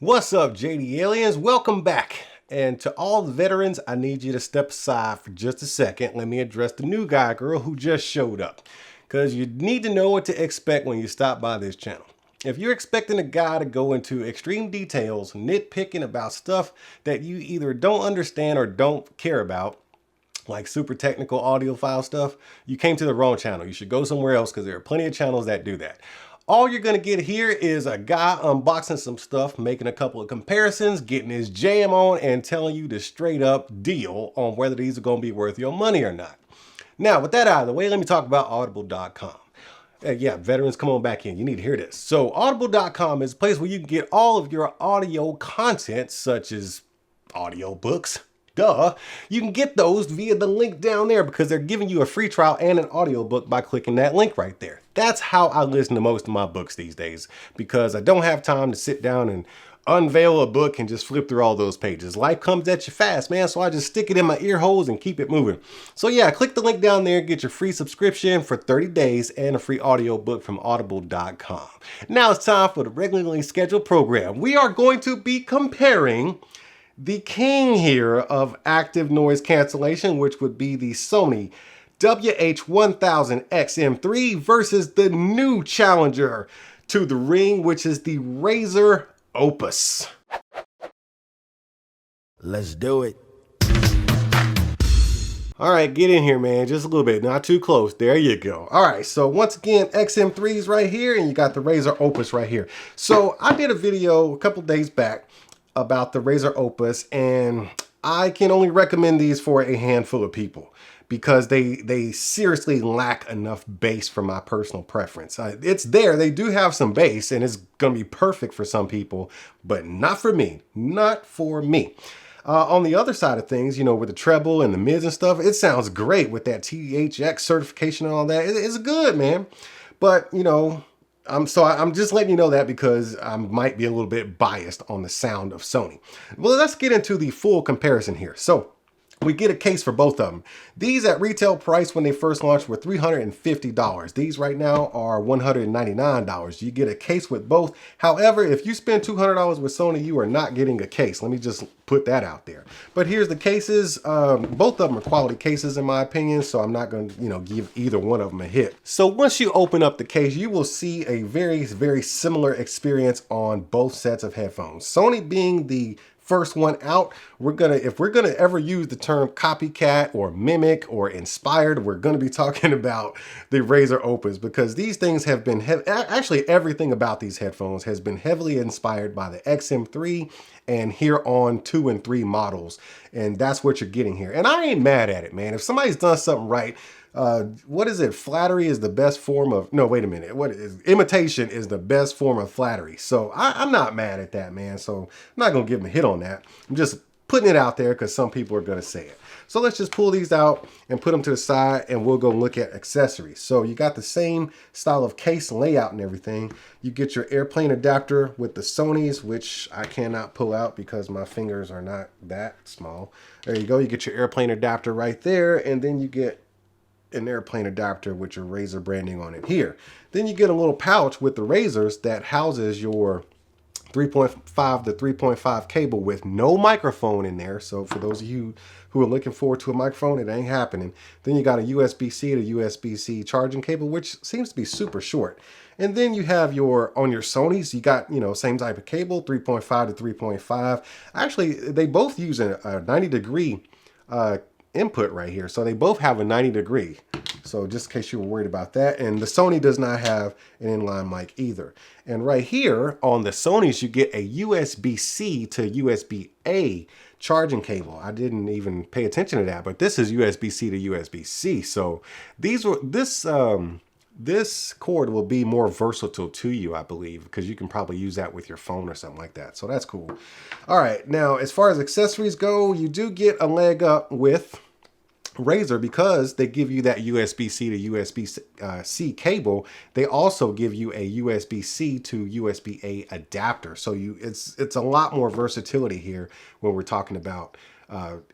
What's up, JD Aliens? Welcome back. And to all the veterans, I need you to step aside for just a second. Let me address the new guy, girl, who just showed up. Because you need to know what to expect when you stop by this channel. If you're expecting a guy to go into extreme details, nitpicking about stuff that you either don't understand or don't care about, like super technical audiophile stuff, you came to the wrong channel. You should go somewhere else because there are plenty of channels that do that. All you're going to get here is a guy unboxing some stuff, making a couple of comparisons, getting his jam on, and telling you the straight up deal on whether these are going to be worth your money or not. Now, with that out of the way, let me talk about Audible.com. Yeah, veterans, come on back in. You need to hear this. So Audible.com is a place where you can get all of your audio content, such as audiobooks. Duh. You can get those via the link down there because they're giving you a free trial and an audiobook by clicking that link right there. That's how I listen to most of my books these days because I don't have time to sit down and unveil a book and just flip through all those pages. Life comes at you fast, man, so I just stick it in my ear holes and keep it moving. So yeah, click the link down there, get your free subscription for 30 days and a free audiobook from audible.com. Now it's time for the regularly scheduled program. We are going to be comparing the king here of active noise cancellation, which would be the Sony WH1000XM3 versus the new challenger to the ring, which is the Razer Opus. Let's do it. All right, get in here, man. Just a little bit, not too close. There you go. All right, so once again, XM3's right here, and you got the Razer Opus right here. So I did a video a couple days back about the Razer Opus, and I can only recommend these for a handful of people because they seriously lack enough bass for my personal preference. It's there, they do have some bass, and it's gonna be perfect for some people, but not for me, not for me. On the other side of things, you know, with the treble and the mids and stuff, it sounds great with that THX certification and all that. It's good, man. But, you know, I'm just letting you know that because I might be a little bit biased on the sound of Sony. Well, let's get into the full comparison here. So we get a case for both of them. These at retail price when they first launched were $350. These right now are $199. You get a case with both. However, if you spend $200 with Sony, you are not getting a case. Let me just put that out there. But here's the cases. Both of them are quality cases in my opinion, so I'm not going to, you know, give either one of them a hit. So once you open up the case, you will see a very, very similar experience on both sets of headphones. Sony being the first one out, if we're gonna ever use the term copycat or mimic or inspired, we're gonna be talking about the Razer Opus because these things have been actually everything about these headphones has been heavily inspired by the XM3 and here on 2 and 3 models, and that's what you're getting here. And I ain't mad at it, man. If somebody's done something right, what is it? Flattery is the best form of, no, wait a minute. What is imitation is the best form of flattery. So I'm not mad at that, man. So I'm not going to give him a hit on that. I'm just putting it out there because some people are going to say it. So let's just pull these out and put them to the side and we'll go look at accessories. So you got the same style of case layout and everything. You get your airplane adapter with the Sonys, which I cannot pull out because my fingers are not that small. There you go. You get your airplane adapter right there. And then you get an airplane adapter with your Razer branding on it here. Then you get a little pouch with the Razers that houses your 3.5 to 3.5 cable with no microphone in there. So for those of you who are looking forward to a microphone, it ain't happening. Then you got a USB-C to USB-C charging cable, which seems to be super short. And then you have on your Sonys, you got, you know, same type of cable, 3.5 to 3.5. Actually, they both use a 90-degree input right here. So they both have a 90-degree. So just in case you were worried about that. And the Sony does not have an inline mic either. And right here on the Sonys, you get a USB-C to USB-A charging cable. I didn't even pay attention to that, but this is USB-C to USB-C. So this cord will be more versatile to you, I believe, because you can probably use that with your phone or something like that. So that's cool. All right, now as far as accessories go, you do get a leg up with Razer because they give you that USB-C to USB-C cable. They also give you a USB-C to USB-A adapter. So it's a lot more versatility here when we're talking about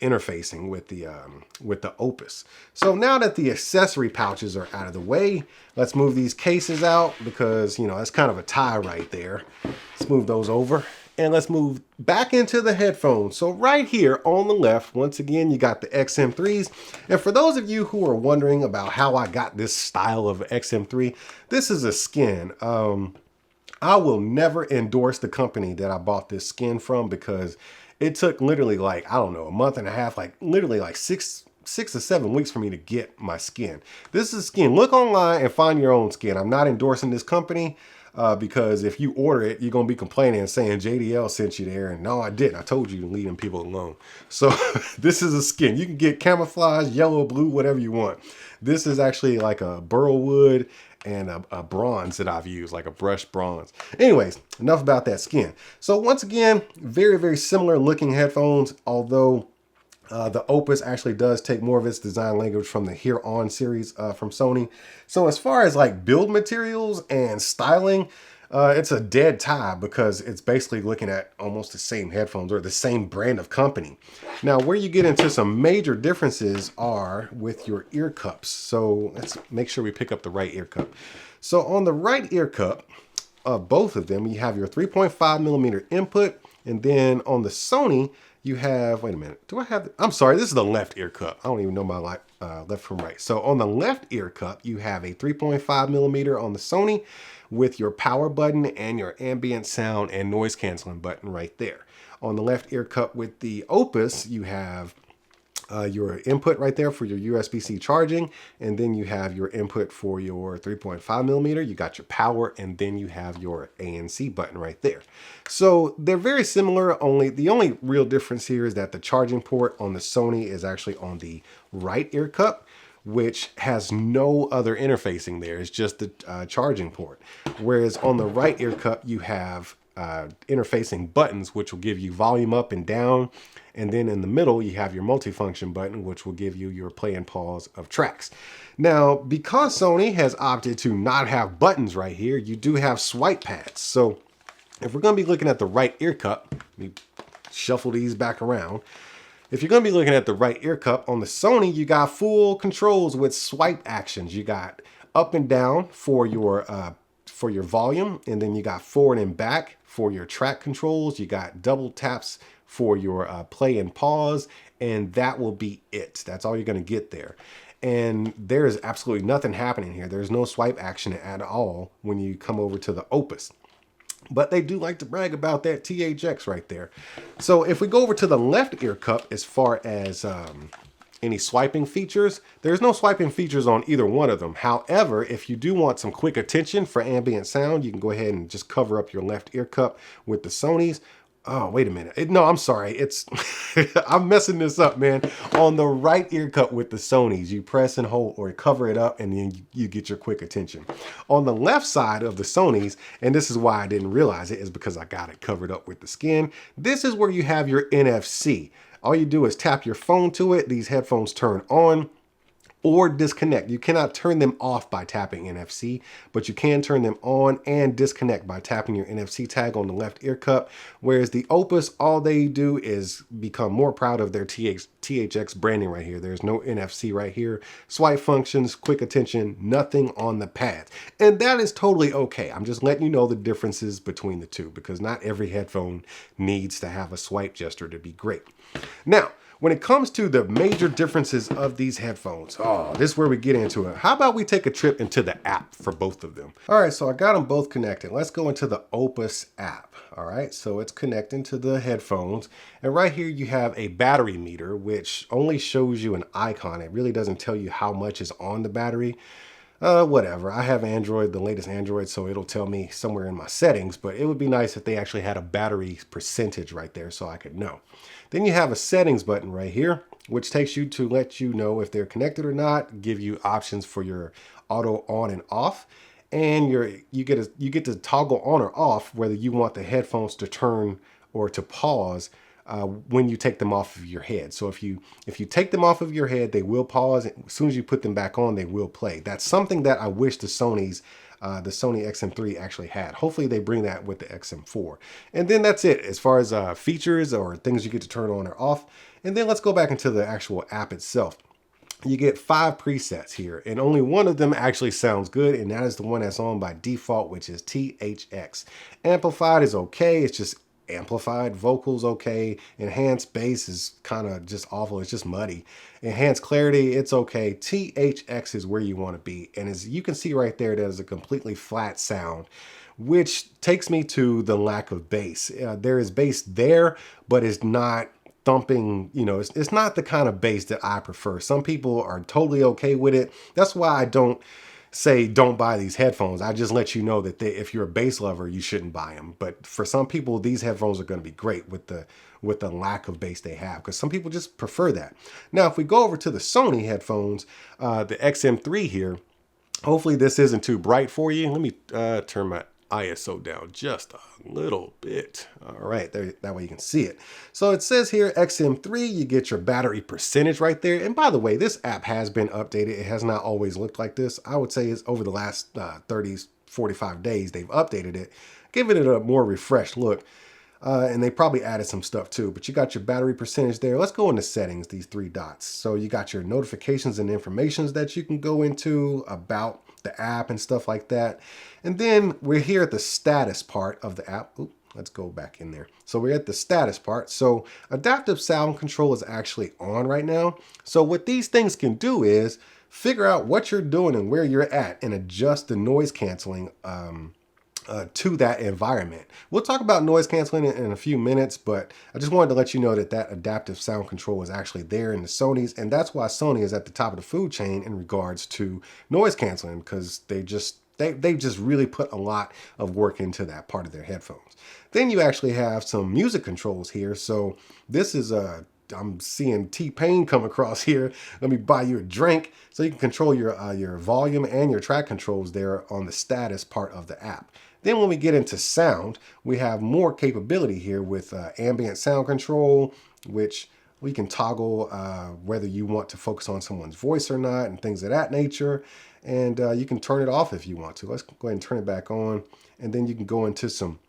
interfacing with the Opus. So now that the accessory pouches are out of the way, let's move these cases out because, you know, that's kind of a tie right there. Let's move those over And let's move back into the headphones. So right here on the left, once again, you got the XM3s. And for those of you who are wondering about how I got this style of XM3, this is a skin. I will never endorse the company that I bought this skin from because it took literally like, I don't know, a month and a half, like literally like six to 7 weeks for me to get my skin. This is skin. Look online and find your own skin. I'm not endorsing this company. Because if you order it, you're going to be complaining and saying JDL sent you there. And no, I didn't. I told you to leave them people alone. So this is a skin. You can get camouflage, yellow, blue, whatever you want. This is actually like a burl wood and a bronze that I've used, like a brushed bronze. Anyways, enough about that skin. So once again, very, very similar looking headphones, although the Opus actually does take more of its design language from the Here On series from Sony. So as far as like build materials and styling, it's a dead tie because it's basically looking at almost the same headphones or the same brand of company. Now, where you get into some major differences are with your ear cups. So let's make sure we pick up the right ear cup. So on the right ear cup of both of them, you have your 3.5 millimeter input. And then on the Sony, you have, wait a minute, do I have, I'm sorry, this is the left ear cup. I don't even know my left from right. So on the left ear cup, you have a 3.5 millimeter on the Sony with your power button and your ambient sound and noise canceling button right there. On the left ear cup with the Opus, you have your input right there for your USB-C charging, and then you have your input for your 3.5 millimeter. You got your power, and then you have your ANC button right there. So they're very similar, the only real difference here is that the charging port on the Sony is actually on the right ear cup, which has no other interfacing there. It's just the charging port. Whereas on the right ear cup, you have interfacing buttons, which will give you volume up and down. And then in the middle, you have your multifunction button, which will give you your play and pause of tracks. Now, because Sony has opted to not have buttons right here, you do have swipe pads. So if we're going to be looking at the right ear cup, let me shuffle these back around. If you're going to be looking at the right ear cup on the Sony, you got full controls with swipe actions. You got up and down for your volume, and then you got forward and back for your track controls. You got double taps for your play and pause, and that will be it. That's all you're going to get there. And there is absolutely nothing happening here. There's no swipe action at all when you come over to the Opus. But they do like to brag about that THX right there. So if we go over to the left ear cup, as far as any swiping features, there's no swiping features on either one of them. However, if you do want some quick attention for ambient sound, you can go ahead and just cover up your left ear cup with the Sonys. Oh, wait a minute. No, I'm sorry. It's, I'm messing this up, man. On the right ear cup with the Sonys, you press and hold or cover it up, and then you get your quick attention. On the left side of the Sonys, and this is why I didn't realize it, is because I got it covered up with the skin. This is where you have your NFC. All you do is tap your phone to it. These headphones turn on or disconnect. You cannot turn them off by tapping NFC, but you can turn them on and disconnect by tapping your NFC tag on the left ear cup. Whereas the Opus, all they do is become more proud of their THX branding right here. There's no NFC right here. Swipe functions, quick attention, nothing on the pads. And that is totally okay. I'm just letting you know the differences between the two, because not every headphone needs to have a swipe gesture to be great. Now, when it comes to the major differences of these headphones, this is where we get into it. How about we take a trip into the app for both of them? All right, so I got them both connected. Let's go into the Opus app. All right, so it's connecting to the headphones. And right here you have a battery meter, which only shows you an icon. It really doesn't tell you how much is on the battery. Whatever. I have Android, the latest Android, so it'll tell me somewhere in my settings, but it would be nice if they actually had a battery percentage right there so I could know. Then you have a settings button right here, which takes you to let you know if they're connected or not, give you options for your auto on and off, and you get to toggle on or off whether you want the headphones to turn or to pause when you take them off of your head. So if you take them off of your head, they will pause. As soon as you put them back on, they will play. That's something that I wish the Sony XM3 actually had. Hopefully they bring that with the XM4. And then that's it as far as features or things you get to turn on or off. And then let's go back into the actual app itself. You get 5 presets here, and only one of them actually sounds good, and that is the one that's on by default, which is THX. Amplified is okay. It's just Amplified vocals, okay. Enhanced bass is kind of just awful. It's just muddy. Enhanced clarity, it's okay. THX is where you want to be. And as you can see right there, there's a completely flat sound, which takes me to the lack of bass. There is bass there, but it's not thumping, it's not the kind of bass that I prefer. Some people are totally okay with it. That's why I don't say don't buy these headphones. I just let you know that if you're a bass lover, you shouldn't buy them. But for some people, these headphones are going to be great with the lack of bass they have, because some people just prefer that. Now, if we go over to the Sony headphones, the XM3 here, hopefully this isn't too bright for you. Let me turn my ISO down just a little bit. All right, there, that way you can see it. So it says here XM3, you get your battery percentage right there. And by the way, this app has been updated. It has not always looked like this. I would say it's over the last 30, 45 days, they've updated it, giving it a more refreshed look. And they probably added some stuff too, but you got your battery percentage there. Let's go into settings, these three dots. So you got your notifications and informations that you can go into about the app and stuff like that. And then we're here at the status part of the app. Ooh, let's go back in there. So we're at the status part. So adaptive sound control is actually on right now. So what these things can do is figure out what you're doing and where you're at and adjust the noise canceling to that environment. We'll talk about noise canceling in a few minutes, but I just wanted to let you know that that adaptive sound control is actually there in the Sonys, and that's why Sony is at the top of the food chain in regards to noise canceling, because they just really put a lot of work into that part of their headphones. Then you actually have some music controls here. So this is I'm seeing T-Pain come across here. Let me buy you a drink. So you can control your volume and your track controls there on the status part of the app. Then when we get into sound, we have more capability here with ambient sound control, which we can toggle whether you want to focus on someone's voice or not and things of that nature. And you can turn it off if you want to. Let's go ahead and turn it back on. And then you can go into some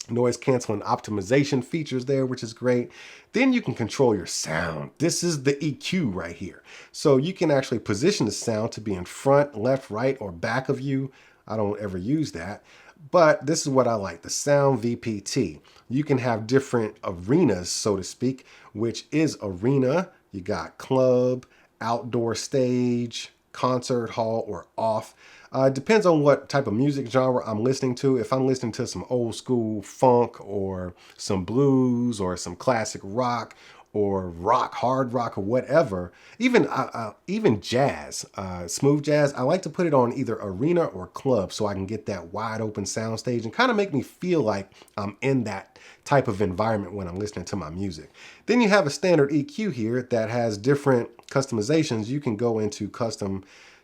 noise canceling optimization features there, which is great. Then you can control your sound. This is the EQ right here. So you can actually position the sound to be in front, left, right, or back of you. I don't ever use that. But this is what I like, the sound VPT. You can have different arenas, so to speak, which is arena. You got club, outdoor stage, concert hall, or off. It depends on what type of music genre I'm listening to. If I'm listening to some old school funk or some blues or some classic rock or rock, hard rock, or whatever, even jazz, smooth jazz, I like to put it on either arena or club so I can get that wide open sound stage and kind of make me feel like I'm in that type of environment when I'm listening to my music. Then you have a standard EQ here that has different customizations. You can go into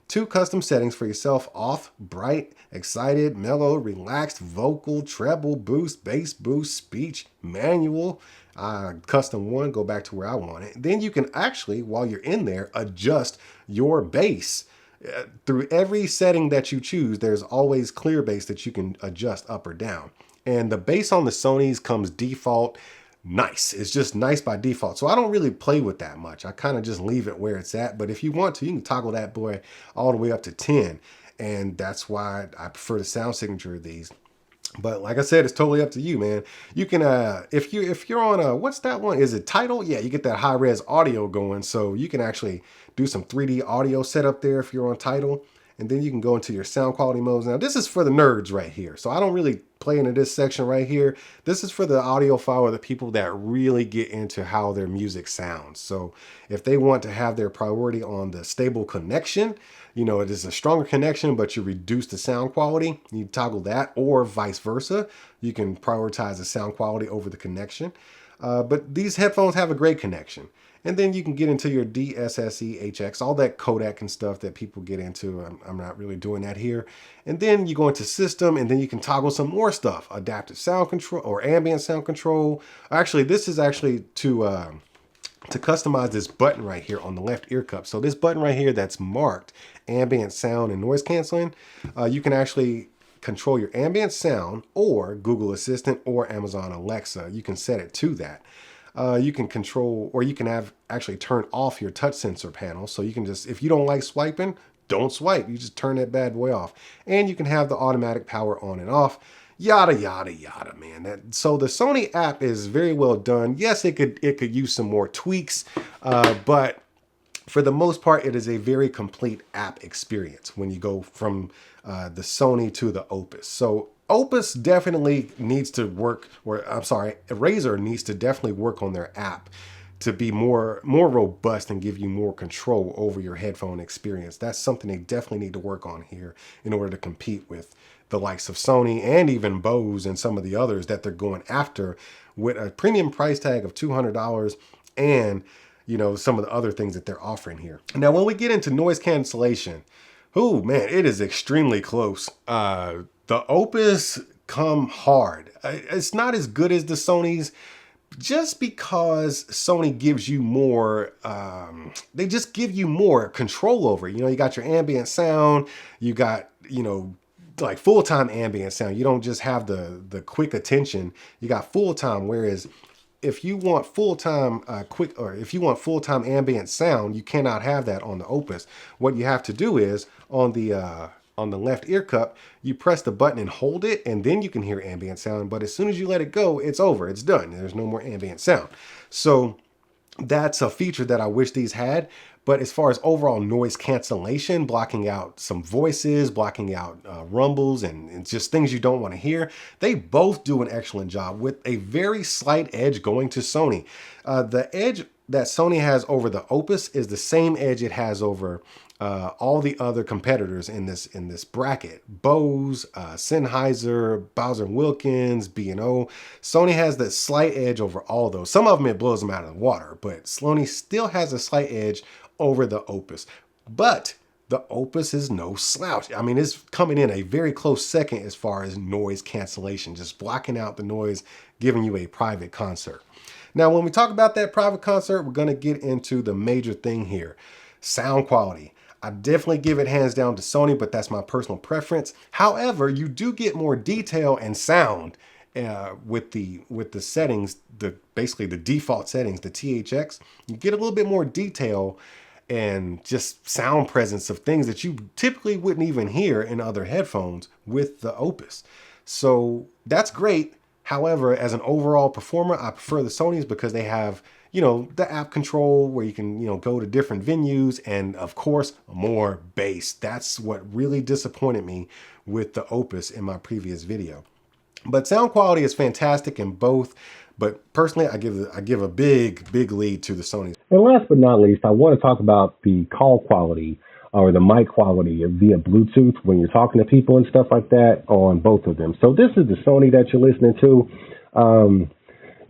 two custom settings for yourself: off, bright, excited, mellow, relaxed, vocal, treble, boost, bass boost, speech, manual, custom one, go back to where I want it. Then you can actually, while you're in there, adjust your bass. Through every setting that you choose, there's always clear bass that you can adjust up or down. And the bass on the Sonys comes default nice. It's just nice by default. So I don't really play with that much. I kind of just leave it where it's at. But if you want to, you can toggle that boy all the way up to 10. And that's why I prefer the sound signature of these. But like I said, it's totally up to you, man. You can, if you're on what's that one? Is it Tidal? Yeah, you get that high res audio going. So you can actually do some 3D audio setup there if you're on Tidal. And then you can go into your sound quality modes. Now, this is for the nerds right here. So I don't really play into this section right here. This is for the audiophile or the people that really get into how their music sounds. So if they want to have their priority on the stable connection, it is a stronger connection, but you reduce the sound quality, you toggle that, or vice versa. You can prioritize the sound quality over the connection. But these headphones have a great connection. And then you can get into your DSSE, HX, all that codec and stuff that people get into. I'm not really doing that here. And then you go into system, and then you can toggle some more stuff. Adaptive sound control or ambient sound control. Actually, this is actually to customize this button right here on the left ear cup. So this button right here that's marked ambient sound and noise canceling, you can actually control your ambient sound or Google Assistant or Amazon Alexa. You can set it to that. You can control, or you can actually turn off your touch sensor panel. So you can just, if you don't like swiping, don't swipe. You just turn that bad boy off. And you can have the automatic power on and off. yada yada yada, man. So the Sony app is very well done. Yes, it could use some more tweaks, but for the most part, it is a very complete app experience when you go from the Sony to the Opus. So Opus definitely needs to work, or I'm sorry, Razer needs to definitely work on their app to be more robust and give you more control over your headphone experience. That's something they definitely need to work on here in order to compete with the likes of Sony and even Bose and some of the others that they're going after with a premium price tag of $200 and, you know, some of the other things that they're offering here. Now, when we get into noise cancellation, oh man, it is extremely close. The Opus come hard. It's not as good as the Sony's, just because Sony gives you more, they just give you more control over it. You know, you got your ambient sound, you got, you know, like full-time ambient sound. You don't just have the quick attention, you got full-time. Whereas if you want full-time if you want full-time ambient sound, you cannot have that on the Opus. What you have to do is on the left ear cup, you press the button and hold it, and then you can hear ambient sound. But as soon as you let it go, it's over. It's done. There's no more ambient sound. So that's a feature that I wish these had. But as far as overall noise cancellation, blocking out some voices, blocking out rumbles, and just things you don't want to hear, they both do an excellent job with a very slight edge going to Sony. The edge that Sony has over the Opus is the same edge it has over all the other competitors in this bracket. Bose, Sennheiser, Bowser & Wilkins, B&O. Sony has that slight edge over all those. Some of them, it blows them out of the water, but Sony still has a slight edge over the Opus. But the Opus is no slouch. I mean, it's coming in a very close second as far as noise cancellation, just blocking out the noise, giving you a private concert. Now, when we talk about that private concert, we're going to get into the major thing here, sound quality. I definitely give it hands down to Sony, but that's my personal preference. However, you do get more detail and sound with the settings, basically the default settings, the THX. You get a little bit more detail and just sound presence of things that you typically wouldn't even hear in other headphones with the Opus. So that's great. However, as an overall performer, I prefer the Sonys because they have, you know, the app control where you can, you know, go to different venues, and of course, more bass. That's what really disappointed me with the Opus in my previous video. But sound quality is fantastic in both. But personally, I give a big lead to the Sonys. And last but not least, I want to talk about the call quality or the mic quality via Bluetooth when you're talking to people and stuff like that on both of them. So this is the Sony that you're listening to.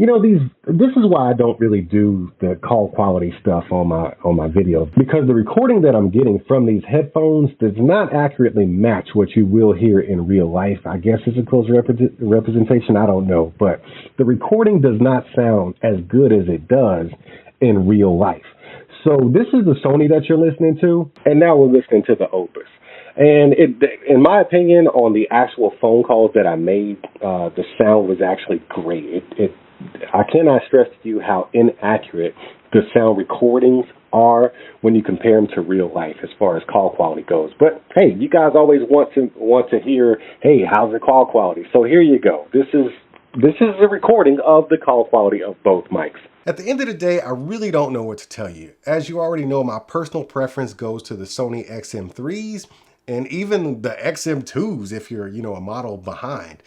You know, this is why I don't really do the call quality stuff on my videos, because the recording that I'm getting from these headphones does not accurately match what you will hear in real life. I guess it's a close representation. I don't know, but the recording does not sound as good as it does in real life. So this is the Sony that you're listening to, and now we're listening to the Opus. And in my opinion, on the actual phone calls that I made, the sound was actually great. I cannot stress to you how inaccurate the sound recordings are when you compare them to real life as far as call quality goes. But hey, you guys always want to hear, hey, how's the call quality? So here you go. This is a recording of the call quality of both mics. At the end of the day, I really don't know what to tell you. As you already know, my personal preference goes to the Sony XM3s. And even the XM2s, if you're, you know, a model behind.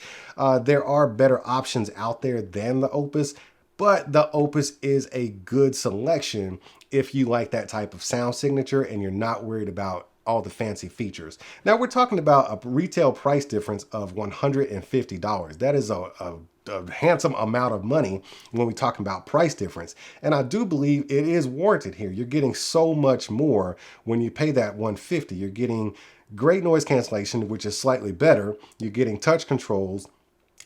There are better options out there than the Opus, but the Opus is a good selection if you like that type of sound signature and you're not worried about all the fancy features. Now, we're talking about a retail price difference of $150. That is a handsome amount of money when we talk about price difference. And I do believe it is warranted here. You're getting so much more when you pay that $150. You're getting great noise cancellation, which is slightly better. You're getting touch controls,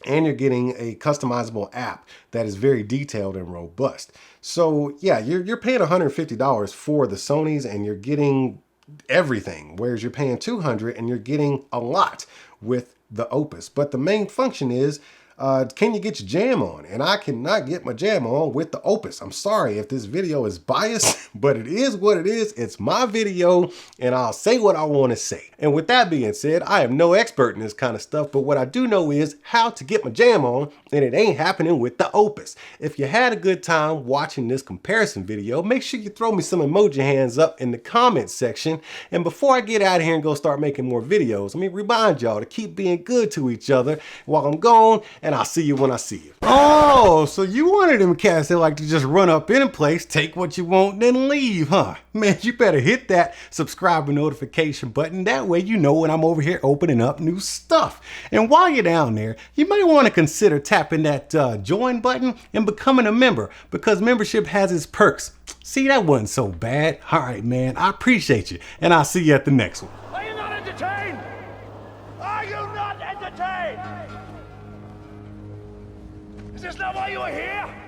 and you're getting a customizable app that is very detailed and robust. So yeah, you're paying $150 for the Sonys, and you're getting everything, whereas you're paying $200 and you're getting a lot with the Opus. But the main function is can you get your jam on? And I cannot get my jam on with the Opus. I'm sorry if this video is biased, but it is what it is. It's my video and I'll say what I want to say. And with that being said, I am no expert in this kind of stuff, but what I do know is how to get my jam on, and it ain't happening with the Opus. If you had a good time watching this comparison video, make sure you throw me some emoji hands up in the comments section. And before I get out of here and go start making more videos, let me remind y'all to keep being good to each other while I'm gone, and I'll see you when I see you. Oh, so you wanted them cats that like to just run up in a place, take what you want, then leave, huh? Man, you better hit that subscribe and notification button. That way you know when I'm over here opening up new stuff. And while you're down there, you may want to consider tapping that join button and becoming a member, because membership has its perks. See, that wasn't so bad. All right, man, I appreciate you, and I'll see you at the next one. Are you not entertained? Are you not entertained? Is this not why you are here?